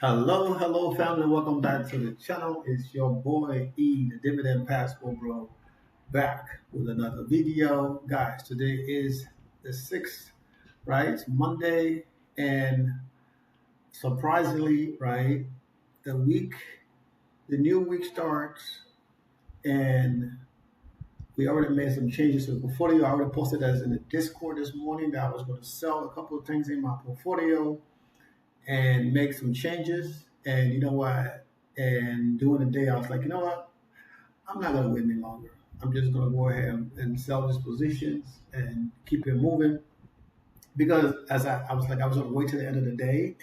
Hello, hello, family. Welcome back to the channel. It's your boy E, the Dividend Passport Bro, back with another video. Guys, today is the 6th, right? It's Monday, and surprisingly, right, the week, the new week starts, and we already made some changes to the portfolio. I already posted that in the Discord this morning that I was going to sell a couple of things in my portfolio and make some changes. And you know what? And during the day, I was like, you know what? I'm not gonna wait any longer. I'm just gonna go ahead and sell these positions and keep it moving. Because I was like, I was gonna wait till the end of the day,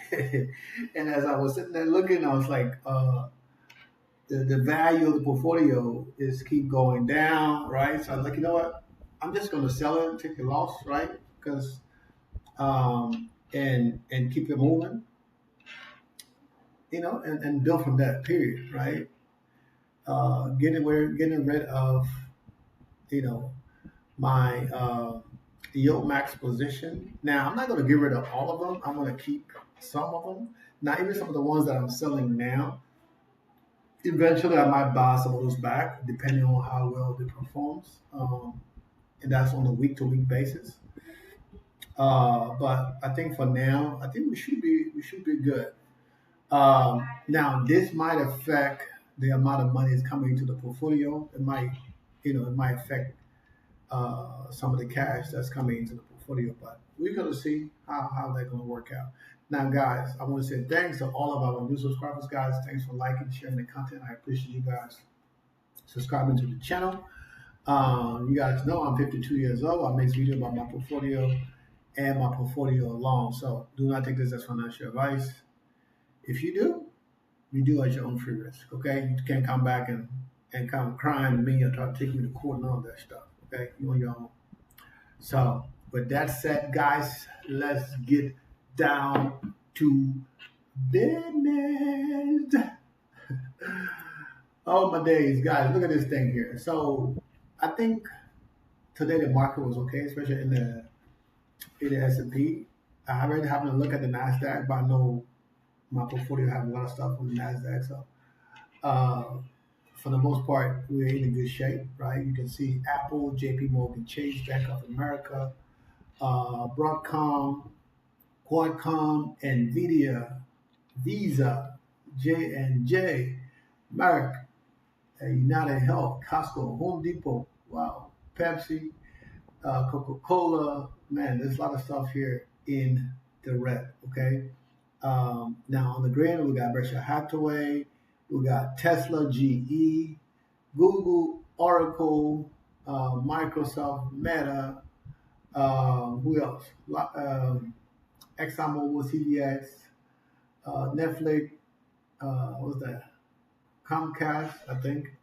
and as I was sitting there looking, I was like, the value of the portfolio is keep going down, right? So I was like, you know what? I'm just gonna sell it, take a loss, right? Because and keep it moving, and build from that period, right? Getting rid of you know my yield max position. Now I'm not going to get rid of all of them. I'm going to keep some of them. Now even some of the ones that I'm selling now. Eventually, I might buy some of those back depending on how well it performs, and that's on a week to week basis. But I think for now, I think we should be good. Now, this might affect the amount of money that's coming into the portfolio. It might affect some of the cash that's coming into the portfolio, but we're going to see how that's going to work out. Now, guys, I want to say thanks to all of our new subscribers, guys. Thanks for liking, sharing the content. I appreciate you guys subscribing to the channel. You guys know I'm 52 years old. I make videos about my portfolio and my portfolio alone. So do not take this as financial advice. If you do, you do at your own free risk. Okay, you can't come back and come crying to me or try to take me to court and all that stuff. Okay, you on your own. So with that said, guys, let's get down to business. Oh my days, guys, look at this thing here. So I think today the market was okay, especially in the S&P. I already having a look at the Nasdaq, but I know my portfolio have a lot of stuff on the Nasdaq. So uh, for the most part, we're in a good shape, right? You can see Apple, J.P. Morgan Chase, Bank of America, Broadcom, Qualcomm, Nvidia, Visa, J&J, Merck, United Health, Costco, Home Depot, wow, Pepsi, Coca-Cola. Man, there's a lot of stuff here in the red. Okay. Now on the green, we got Berkshire Hathaway, we got Tesla, GE, Google, Oracle, Microsoft, Meta. Who else? ExxonMobil, CVX, Netflix. What's that? Comcast, I think.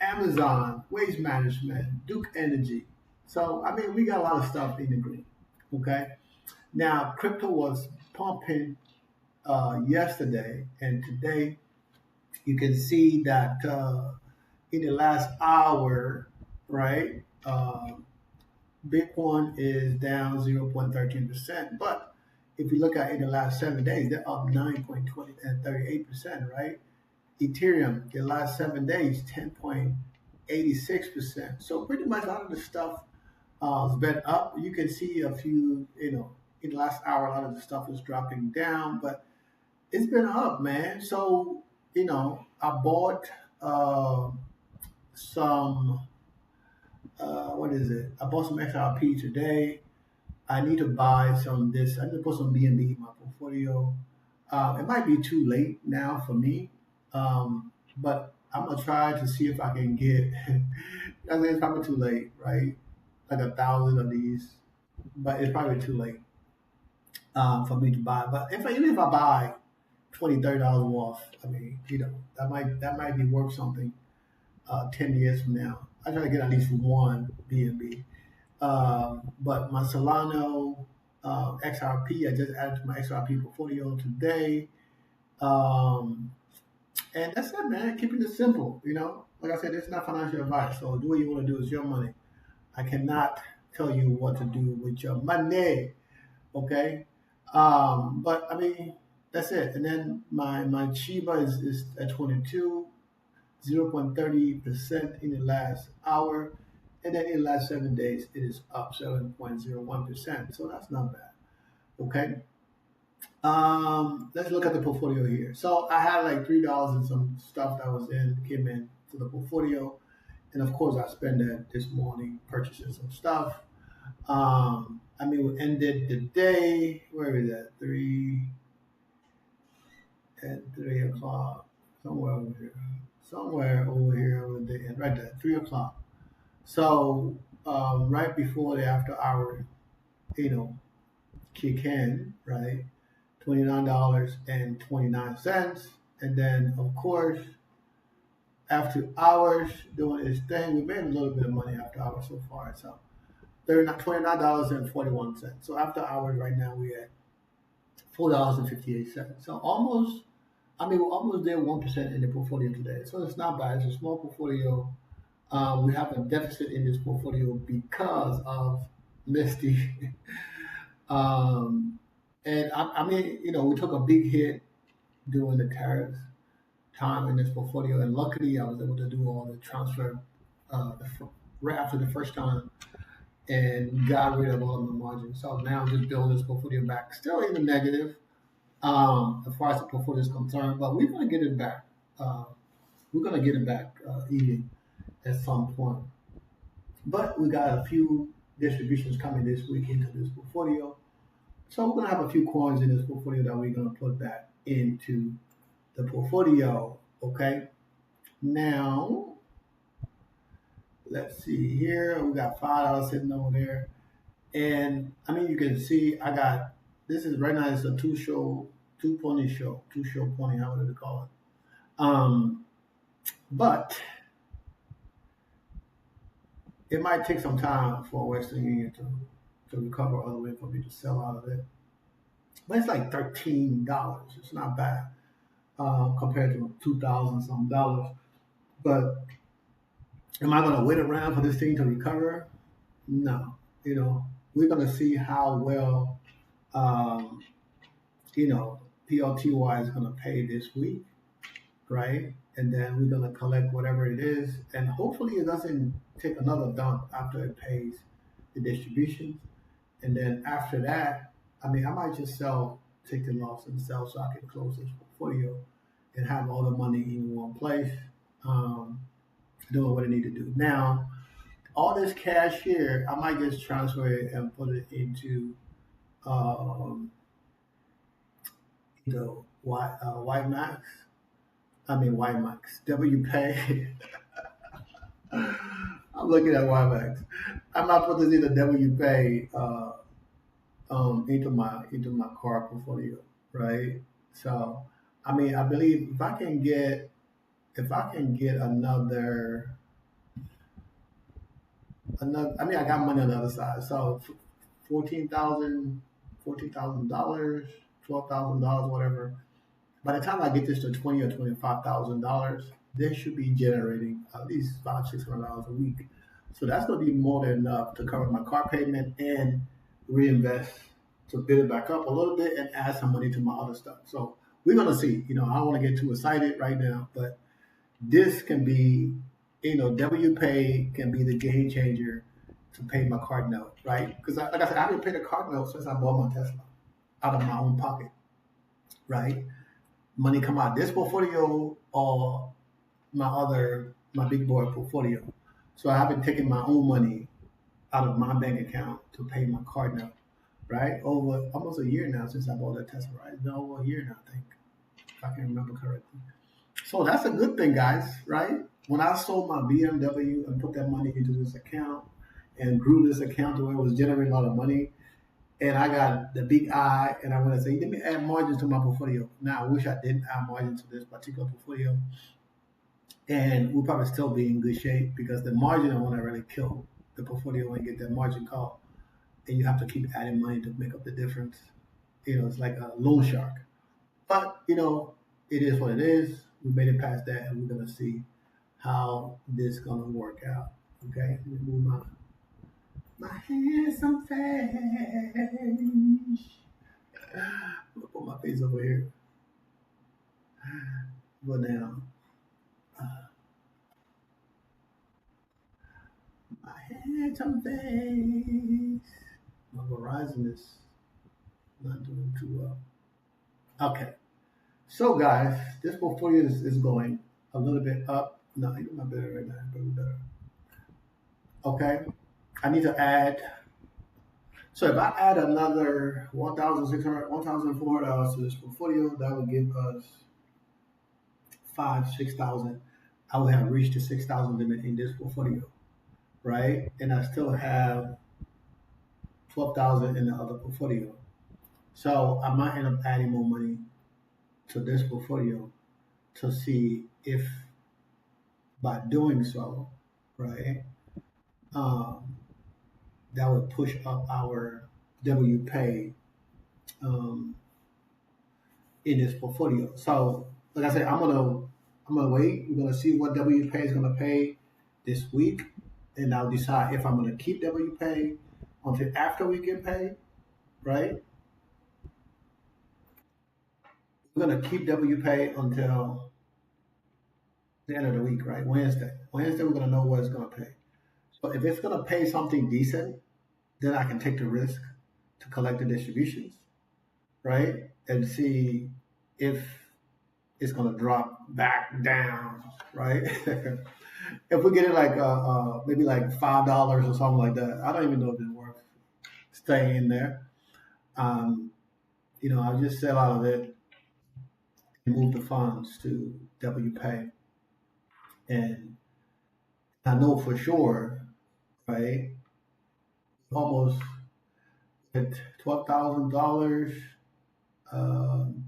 Amazon, Waste Management, Duke Energy. So I mean, we got a lot of stuff in the green. Okay. Now, crypto was pumping yesterday, and today you can see that in the last hour, right, Bitcoin is down 0.13%. But if you look at in the last 7 days, they're up 9.20 and 38%, right? Ethereum, the last 7 days, 10.86%. So pretty much a lot of the stuff has been up. You can see a few, in the last hour, a lot of the stuff is dropping down, but it's been up, man. So, I bought some, what is it? I bought some XRP today. I need to buy some this. I need to put some BNB in my portfolio. It might be too late now for me, but I'm gonna try to see if I can get. I think it's probably too late, right? Like 1,000 of these, but it's probably too late for me to buy. But even if I buy 20, $30 off, I mean, that might be worth something 10 years from now. I try to get at least one BNB. But my Solano XRP, I just added to my XRP portfolio today. Um, and that's it, man. Keeping it simple, Like I said, it's not financial advice. So do what you want to do. It's your money. I cannot tell you what to do with your money. Okay. But I mean, That's it. And then my Chiba is at 22, 0.30% in the last hour. And then in the last 7 days, it is up 7.01%. So that's not bad. Okay. Let's look at the portfolio here. So I had like $3 and some stuff that was came in to the portfolio. And of course, I spent that this morning purchasing some stuff. I mean, we ended the day, where is that? At 3 o'clock, somewhere over here. Somewhere over here over there, right there, 3 o'clock. So right before the after hour, you know, kick in, right? $29.29. And then of course, after hours doing its thing, we made a little bit of money after hours so far. So $29.41. So after hours right now we at $4.58. So almost, I mean, we're almost there 1% in the portfolio today. So it's not bad. It's a small portfolio. We have a deficit in this portfolio because of Misty. um, and I mean, we took a big hit during the tariffs time in this portfolio, and luckily I was able to do all the transfer right after the first time and got rid of all of my margins. So now I'm just building this portfolio back, still in the negative as far as the portfolio is concerned, but we're going to get it back. We're going to get it back even at some point. But we got a few distributions coming this week into this portfolio. So we're going to have a few coins in this portfolio that we're going to put back into the portfolio. Okay. Now, let's see here. We got $5 sitting over there. And I mean, you can see I got, this is right now, it's a two show pony, however they call it. But it might take some time for Western Union to recover all the way for me to sell out of it. But it's like $13. It's not bad compared to $2,000 some dollars. But am I going to wait around for this thing to recover? No. We're going to see how well, PLTY is going to pay this week, right? And then we're going to collect whatever it is. And hopefully it doesn't take another dump after it pays the distributions. And then after that, I mean, I might just take the loss and sell so I can close this portfolio and have all the money in one place, doing what I need to do. Now, all this cash here, I might just transfer it and put it into, White Max. White Max, WPay. I'm looking at White Max. I might put this in the WPay into my car portfolio, right? So, I mean, I believe if I can get another, I mean, I got money on the other side. So, $14,000, $12,000, whatever. By the time I get this to $20,000 or $25,000, they should be generating at least $500-$600 a week. So that's going to be more than enough to cover my car payment and reinvest to build it back up a little bit and add some money to my other stuff. So we're going to see. I don't want to get too excited right now, but this can be, WPay can be the game changer to pay my card note, right? Because like I said, I haven't paid a card note since I bought my Tesla out of my own pocket, right? Money come out of this portfolio or my big boy portfolio. So I haven't taken my own money out of my bank account to pay my card note, right? Over almost a year now since I bought that Tesla, right? It's been over a year now, I think, if I can remember correctly. So that's a good thing, guys, right? When I sold my BMW and put that money into this account and grew this account to where it was generating a lot of money, and I got the big eye, and I want to say, let me add margins to my portfolio. Now, I wish I didn't add margins to this particular portfolio, and we'll probably still be in good shape because the margin I want to really kill the portfolio and get that margin call, and you have to keep adding money to make up the difference. It's like a loan shark. But, it is what it is. We made it past that, and we're going to see how this is going to work out. Okay? Let me move my handsome face. I'm going to put my face over here. But now, I had some things. My Verizon is not doing too well. Okay. So, guys, this portfolio is going a little bit up. No, you're not better right now. Better. Okay. I need to add. So if I add another 1,600, $1,400 to this portfolio, that will give us 6,000. I will have reached the 6,000 limit in this portfolio, right? And I still have 12,000 in the other portfolio. So I might end up adding more money to this portfolio to see if by doing so, right, um, that would push up our W pay um, in this portfolio. So, like I said, I'm gonna wait. We're gonna see what W pay is gonna pay this week, and I'll decide if I'm gonna keep W pay until after we get paid, right? We're gonna keep W pay until the end of the week, right? Wednesday. Wednesday, we're gonna know what it's gonna pay. So if it's gonna pay something decent, then I can take the risk to collect the distributions, right? And see if it's gonna drop back down, right? If we get it like maybe like $5 or something like that, I don't even know if it's worth staying in there. Um, I'll just sell out of it and move the funds to WPay, and I know for sure, right? Almost at $12,000, um,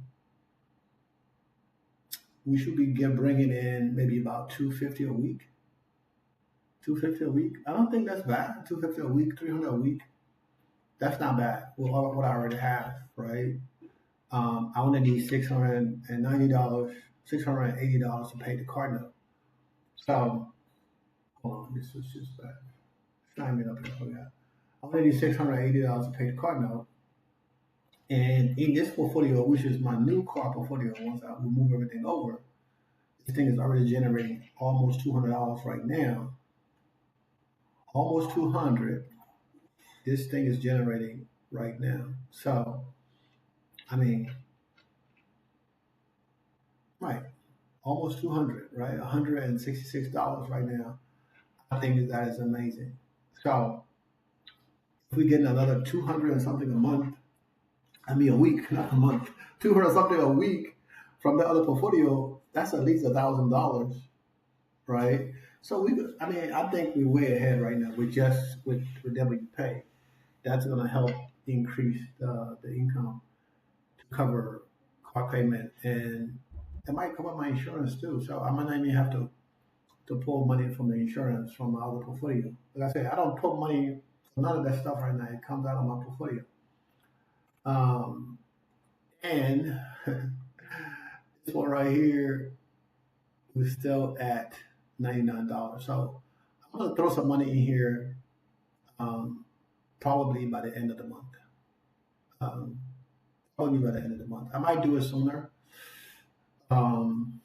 we should be bringing in maybe about 250 a week. 250 a week. I don't think that's bad. 250 a week, 300 a week. That's not bad. Well, what I already have, right? I only need $690, $680 to pay the card note. So, hold on, this is just bad. Sign it up here. Oh, yeah. I only need $680 to pay the card note. And in this portfolio, which is my new car portfolio, once I move everything over, this thing is already generating almost $200 right now. Almost 200. This thing is generating right now. So, I mean, right, almost 200, right? $166 right now. I think that is amazing. So, if we get another 200 and something a month, I mean a week, not a month, 200 something a week from the other portfolio, that's at least $1,000, right? So I think we're way ahead right now with W Pay. That's going to help increase the income to cover car payment, and it might cover my insurance too. So I might not even have to pull money from the insurance from my other portfolio. Like I say, I don't put money, none of that stuff right now. It comes out of my portfolio. Um, and this one right here, we're still at $99. So I'm gonna throw some money in here, um, probably by the end of the month. Um, Probably by the end of the month. I might do it sooner, um,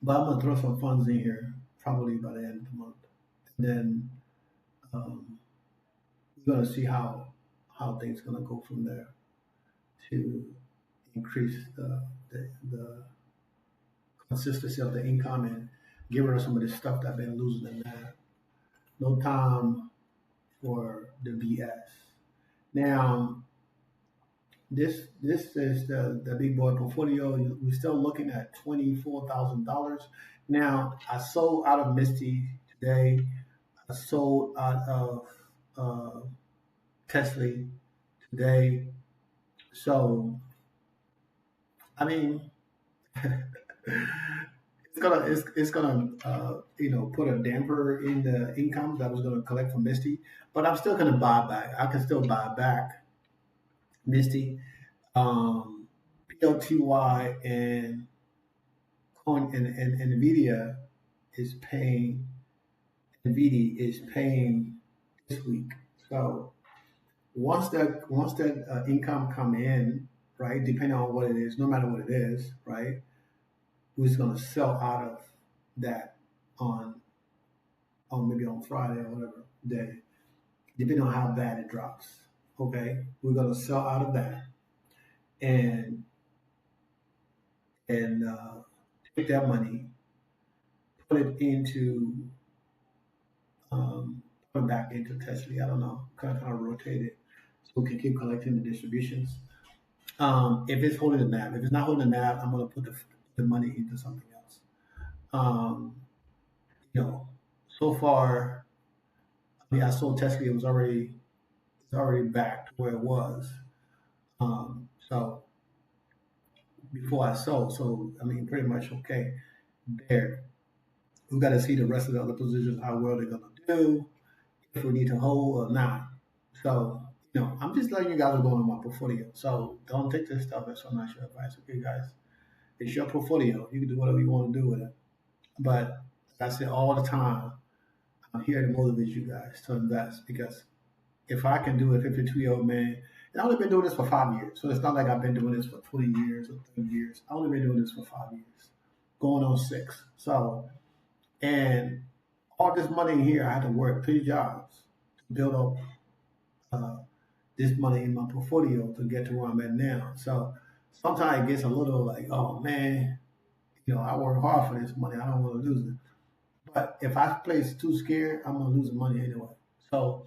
but I'm gonna throw some funds in here probably by the end of the month. And then um, we're gonna see how things gonna go from there to increase the consistency of the income and get rid of some of this stuff that I've been losing in that. No time for the BS. Now, this is the big boy portfolio. We're still looking at $24,000. Now, I sold out of Misty today. I sold out of uh, Tesla today. So, I mean, it's gonna put a damper in the income that I was gonna collect from Misty, but I'm still gonna buy back. I can still buy back Misty, PLTY, and Coin and Nvidia is paying. Nvidia is paying this week. So once that income come in, right? Depending on what it is, no matter what it is, right? we're just gonna sell out of that on maybe on Friday or whatever day, depending on how bad it drops. Okay, we're gonna sell out of that and and take that money, put it into put it back into Tesla. I don't know, kind of rotate it so we can keep collecting the distributions. If it's holding the NAV, if it's not holding the NAV, I'm gonna put the money into something else. Um, so far, I mean, I sold Tesla. It's already back to where it was. So before I sold, so I mean, pretty much okay there. We got to see the rest of the other positions, how well they're gonna do, if we need to hold or not. So, I'm just letting you guys know on my portfolio. So don't take this stuff as financial advice, okay, guys? It's your portfolio. You can do whatever you want to do with it. But like I say all the time, I'm here to motivate you guys to invest because if I can do it, 52-year-old man, and I've only been doing this for 5 years. So it's not like I've been doing this for 20 years or 30 years. I've only been doing this for 5 years, going on 6. So, and all this money here, I had to work 3 jobs to build up uh, this money in my portfolio to get to where I'm at now. So sometimes it gets a little like, oh man, I work hard for this money. I don't want to lose it. But if I play too scared, I'm gonna lose the money anyway. So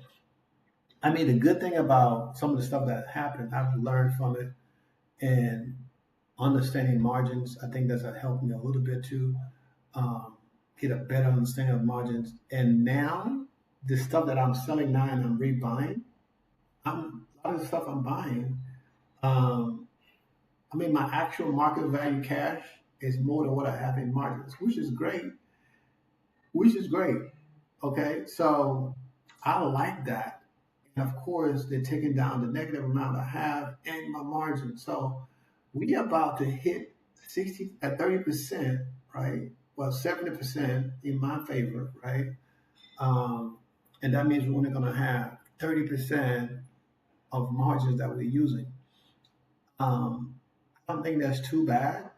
I mean, the good thing about some of the stuff that happened, I've learned from it and understanding margins. I think that's helped me a little bit too. Um, get a better understanding of margins. And now the stuff that I'm selling now and I'm rebuying, a lot of the stuff I'm buying. Um, I mean, my actual market value cash is more than what I have in margins, which is great. Which is great. Okay, so I like that. And of course, they're taking down the negative amount I have and my margin. So we about to hit 60 at 30%, right? Well, 70% in my favor, right? Um, and that means we're only going to have 30% of margins that we're using. Um, I don't think that's too bad,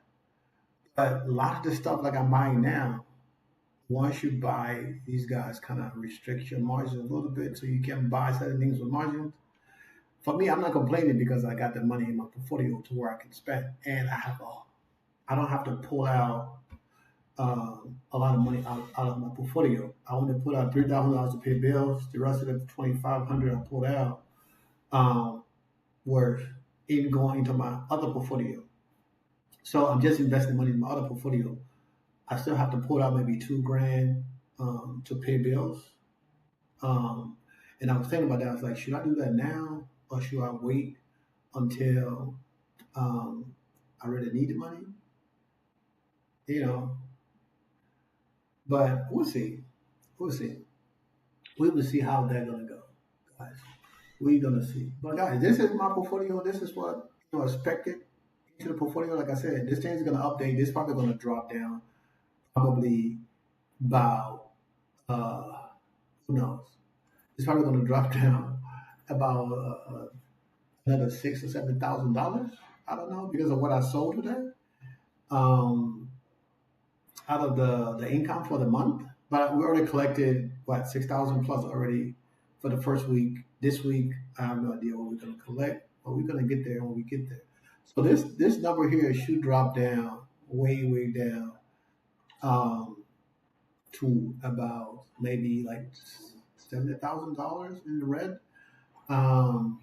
but a lot of the stuff like I'm buying now, once you buy, these guys kind of restrict your margin a little bit so you can buy certain things with margins. For me, I'm not complaining because I got the money in my portfolio to where I can spend, and I don't have to pull out a lot of money out of my portfolio. I want to put out $3,000 to pay bills. The rest of the 2,500 I pulled out um, were in going into my other portfolio. So I'm just investing money in my other portfolio. I still have to pull out maybe 2 grand to pay bills. Um, and I was thinking about that. I was like, should I do that now or should I wait until I really need the money? You know, but we'll see. We'll see. We will see how that's gonna go, guys. We're gonna see. But guys, this is my portfolio. This is what expected into the portfolio. Like I said, this thing is gonna update. This is probably gonna drop down probably about who knows? It's probably going to drop down about another $6,000 or $7,000. I don't know because of what I sold today. Um, out of the income for the month, but we already collected what 6,000 plus already for the first week. This week, I have no idea what we're going to collect, but we're going to get there when we get there. So this number here should drop down way down to about maybe like $70,000 in the red. Um,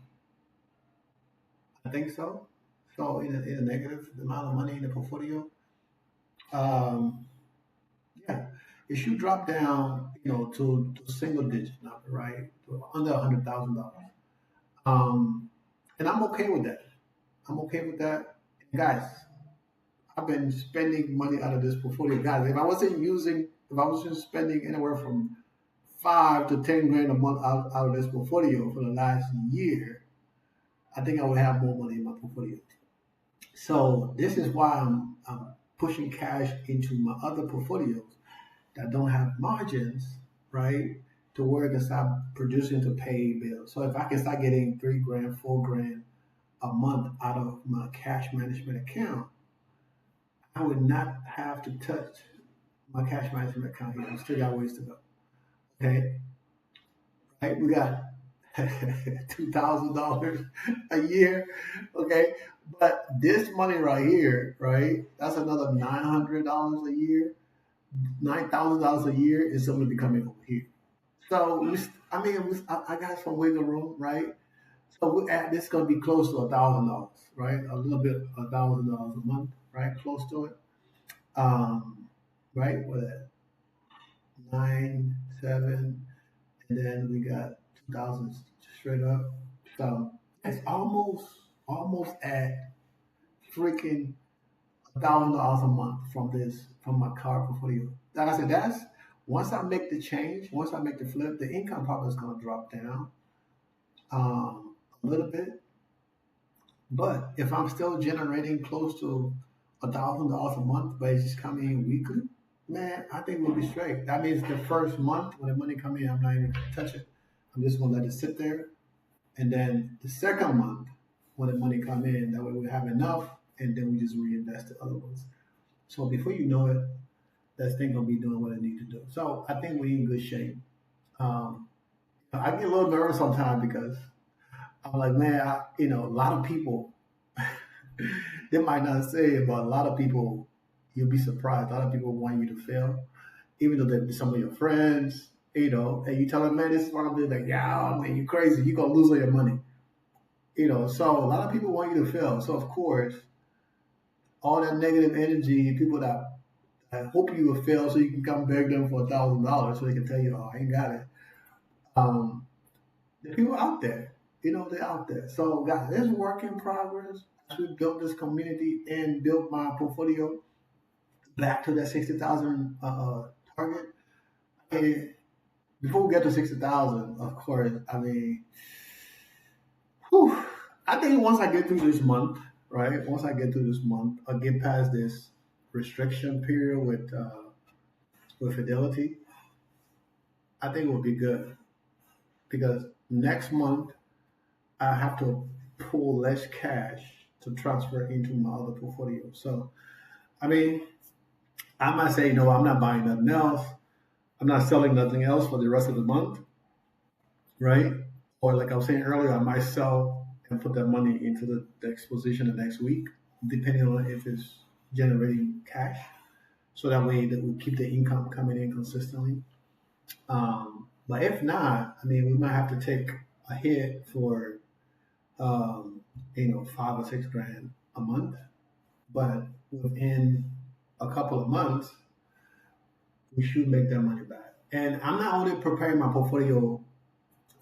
I think so. So in a negative amount of money in the portfolio, um, yeah, it should drop down, to single digit number, right? To under $100,000. Um, and I'm okay with that. I'm okay with that, guys. I've been spending money out of this portfolio, guys. If I wasn't spending anywhere from 5 to 10 grand a month out of this portfolio for the last year, I think I would have more money in my portfolio. So this is why I'm pushing cash into my other portfolios that don't have margins, right? To where it can start producing to pay bills. So if I can start getting 3 grand, 4 grand a month out of my cash management account, I would not have to touch my cash management account here. We still got ways to go. Okay, right? We got $2,000 a year. Okay, but this money right here, right? That's another $900 a year. $9,000 a year is something to be coming over here. So I got some wiggle room, right? So we at this gonna be close to $1,000, right? A little bit, $1,000 a month, right? Close to it. Right? What that? 9, 7, and then we got 2,000 straight up. So it's almost at freaking $1,000 a month from my car portfolio. Like I said, that's once I make the change, once I make the flip, the income probably is gonna drop down a little bit. But if I'm still generating close to $1,000 a month, but it's just coming in weekly, man, I think we'll be straight. That means the first month when the money come in, I'm not even gonna touch it. I'm just gonna let it sit there, and then the second month when the money come in, that way we have enough, and then we just reinvest the other ones. So before you know it, that thing gonna be doing what it need to do. So I think we're in good shape. Um, I get a little nervous sometimes because I'm like, man, a lot of people, they might not say it, but a lot of people, you'll be surprised. A lot of people want you to fail, even though they're some of your friends, and you tell them, man, this is what I'm doing. Like, yeah, man, you crazy. You're going to lose all your money. So a lot of people want you to fail. So, of course, all that negative energy, people that hope you will fail so you can come beg them for $1,000 so they can tell you, oh, I ain't got it. Um, the people out there, they're out there. So, guys, it's work in progress. As we built this community and built my portfolio back to that 60,000 target. And before we get to 60,000, of course, whew, I think once I get through this month, right? Once I get through this month, I get past this restriction period with Fidelity, I think we'll be good because next month I have to pull less cash to transfer into my other portfolio. So, I mean, I might say, no, I'm not buying nothing else. I'm not selling nothing else for the rest of the month, right? Or like I was saying earlier, I might sell and put that money into the exposition the next week, depending on if it's generating cash. So that way that we keep the income coming in consistently. But if not, we might have to take a hit for, 5 or 6 grand a month. But within a couple of months, we should make that money back. And I'm not only preparing my portfolio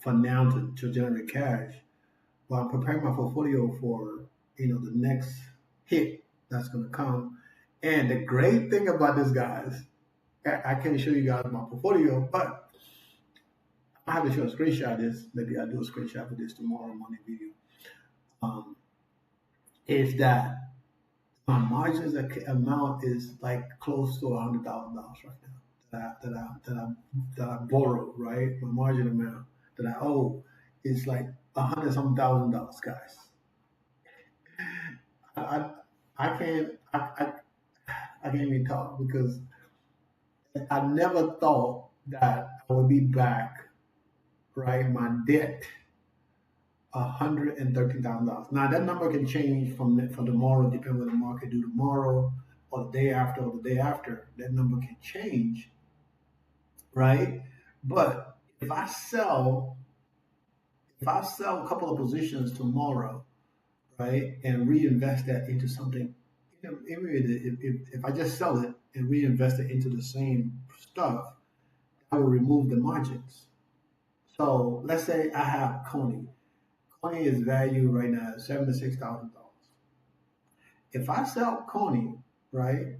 for now to generate cash, but I'm preparing my portfolio for the next hit that's going to come. And the great thing about this, guys, I can't show you guys my portfolio, but I have to show a screenshot of this. Maybe I'll do a screenshot for this tomorrow morning video. Is that my margins amount is like close to $100,000 right now that I borrowed, right? My margin amount that I owe is like $100-some thousand, guys. I I can't I can't even talk because I never thought that I would be back, right? My debt $113,000. Now that number can change from tomorrow, depending what the market do tomorrow, or the day after, or the day after. That number can change, right? But if I sell a couple of positions tomorrow, right, and reinvest that into something, if I just sell it and reinvest it into the same stuff, I will remove the margins. So let's say I have Coney. Coney is valued right now at $76,000. If I sell Coney, right,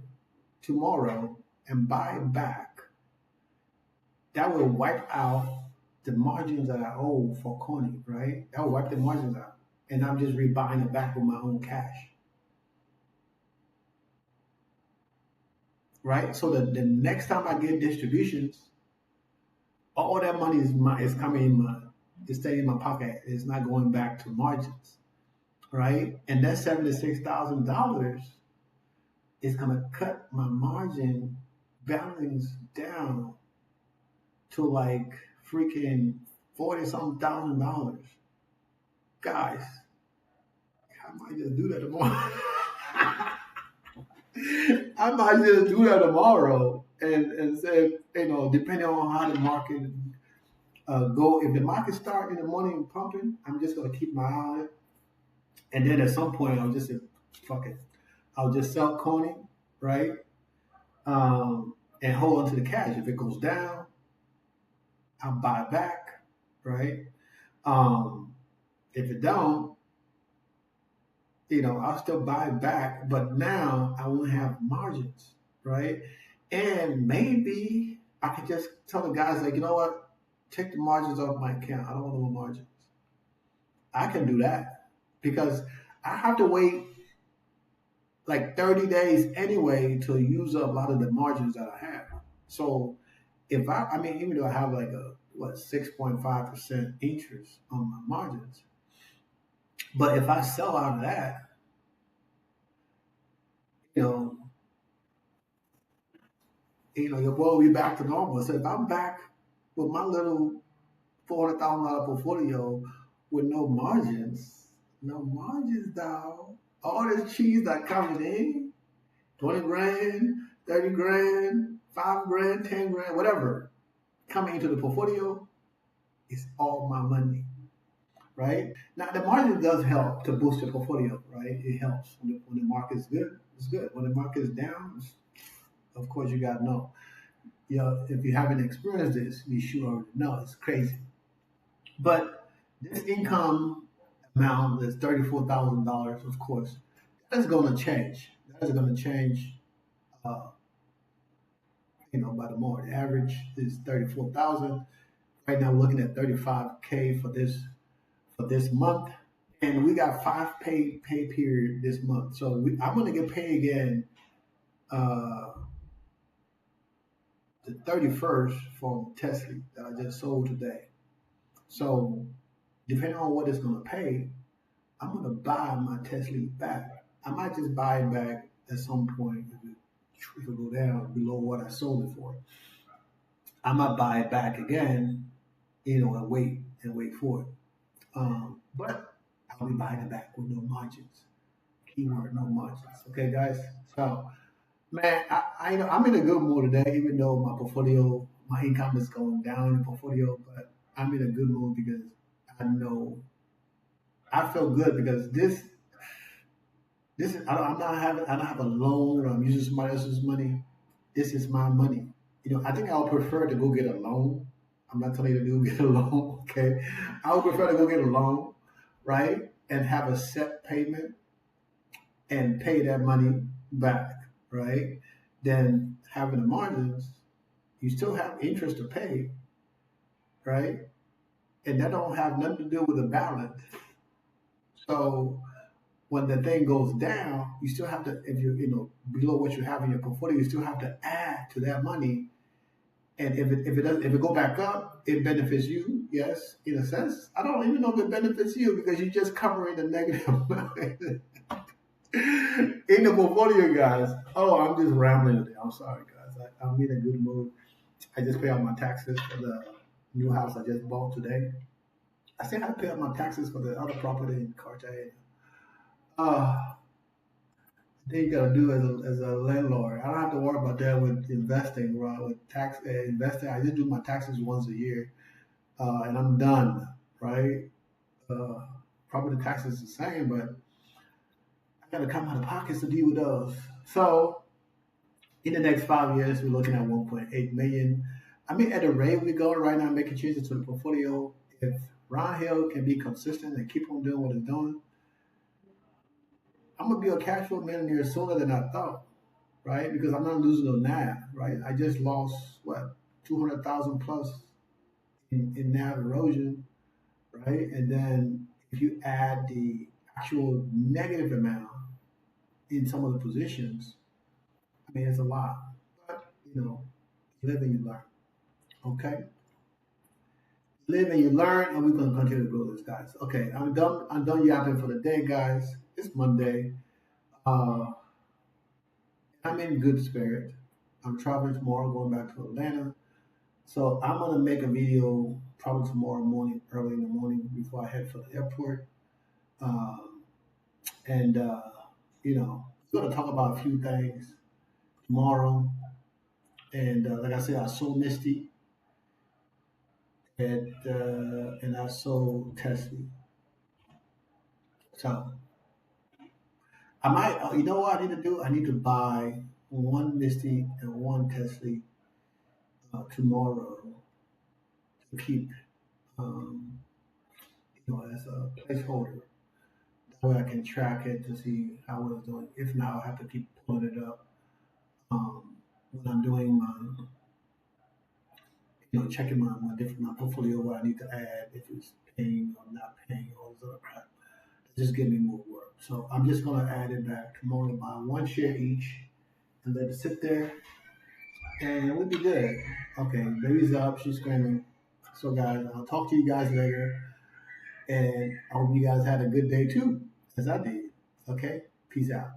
tomorrow and buy it back, that will wipe out the margins that I owe for Coney, right? That will wipe the margins out. And I'm just rebuying it back with my own cash, right? So the next time I get distributions, all that money is coming in is staying in my pocket. It's not going back to margins, right? And that $76,000 it's gonna cut my margin balance down to like freaking 40 something $1,000. Guys, I might just do that tomorrow. I might just do that tomorrow and say, depending on how the market go, if the market start in the morning pumping, I'm just gonna keep my eye on it. And then at some point, I'll just say, fuck it. I'll just sell Coney, right? And hold on to the cash. If it goes down, I'll buy back, right? Um, if it don't, I'll still buy back, but now I won't have margins, right? And maybe I could just tell the guys, like, you know what? Take the margins off my account. I don't want no more margins. I can do that because I have to wait like 30 days anyway to use up a lot of the margins that I have. So if I mean, even though I have like a 6.5% interest on my margins, but if I sell out of that, you know, your boy will be back to normal. So if I'm back with my little $400,000 portfolio with no margins, dog. All this cheese that coming in, 20 grand, 30 grand, 5 grand, 10 grand, whatever, coming into the portfolio, is all my money, right? Now, the margin does help to boost your portfolio, right? It helps. When the market is good, it's good. When the market is down, of course, you got to know. If you haven't experienced this, you should already know. It's crazy. But this income amount, this $34,000, of course, that's going to change. That's going to change, uh, by the more. The average is 34,000. Right now, we're looking at 35K for this month, and we got 5 pay period this month. So I'm going to get paid again uh, the 31st from Tesla that I just sold today. So depending on what it's going to pay, I'm going to buy my Tesla back. I might just buy it back at some point if it go down below what I sold it for. I might buy it back again, and wait for it. But I'll be buying it back with no margins. Keyword, no margins. Okay, guys. So, man, I'm in a good mood today, even though my income is going down in the portfolio, but I'm in a good mood because I know I feel good because this is I don't have a loan or I'm using somebody else's money. This is my money. I think I would prefer to go get a loan. I'm not telling you to do get a loan, okay? I would prefer to go get a loan, right? And have a set payment and pay that money back, right? Then having the margins, you still have interest to pay, right? And that don't have nothing to do with the balance. So when the thing goes down, you still have to, if you're below what you have in your portfolio, you still have to add to that money. And if it go back up, it benefits you, yes, in a sense. I don't even know if it benefits you because you're just covering the negative in the portfolio, guys. Oh, I'm just rambling today. I'm sorry, guys. I'm in a good mood. I just pay out my taxes for the new house I just bought today. I still have to pay out my taxes for the other property in Cartagena. Thing you gotta do as a landlord. I don't have to worry about that with investing, right? With tax investing, I just do my taxes once a year, and I'm done, right? Property taxes is the same, but I gotta come out of pockets to deal with those. So in the next 5 years, we're looking at 1.8 million. I mean, at the rate we're going right now, making changes to the portfolio. If Ron Hill can be consistent and keep on doing what he's doing, I'm gonna be a cash flow millionaire sooner than I thought, right? Because I'm not losing no NAV, right? I just lost 200,000 plus in NAV erosion, right? And then if you add the actual negative amount in some of the positions, I mean it's a lot. But you live and you learn. Okay? Live and you learn, and we're gonna continue to grow this, guys. Okay, I'm done. I'm done yapping for the day, guys. It's Monday. Uh, I'm in good spirit. I'm traveling tomorrow, going back to Atlanta. So I'm gonna make a video probably tomorrow morning, early in the morning, before I head for the airport. Um, and we're gonna talk about a few things tomorrow. And like I said, I saw Misty and I saw Tessie. So I might, you know what I need to do? I need to buy one Misty and one Tessie tomorrow to keep, um, as a placeholder. That way I can track it to see how it's doing. If not, I'll have to keep pulling it up when I'm doing my, checking my portfolio, what I need to add, if it's paying or not paying, all this other crap. Just give me more work. So I'm just gonna add it back tomorrow, buy one share each, and let it sit there, and we'll be good. Okay, baby's up, she's screaming. So guys, I'll talk to you guys later, and I hope you guys had a good day too, as I did. Okay, peace out.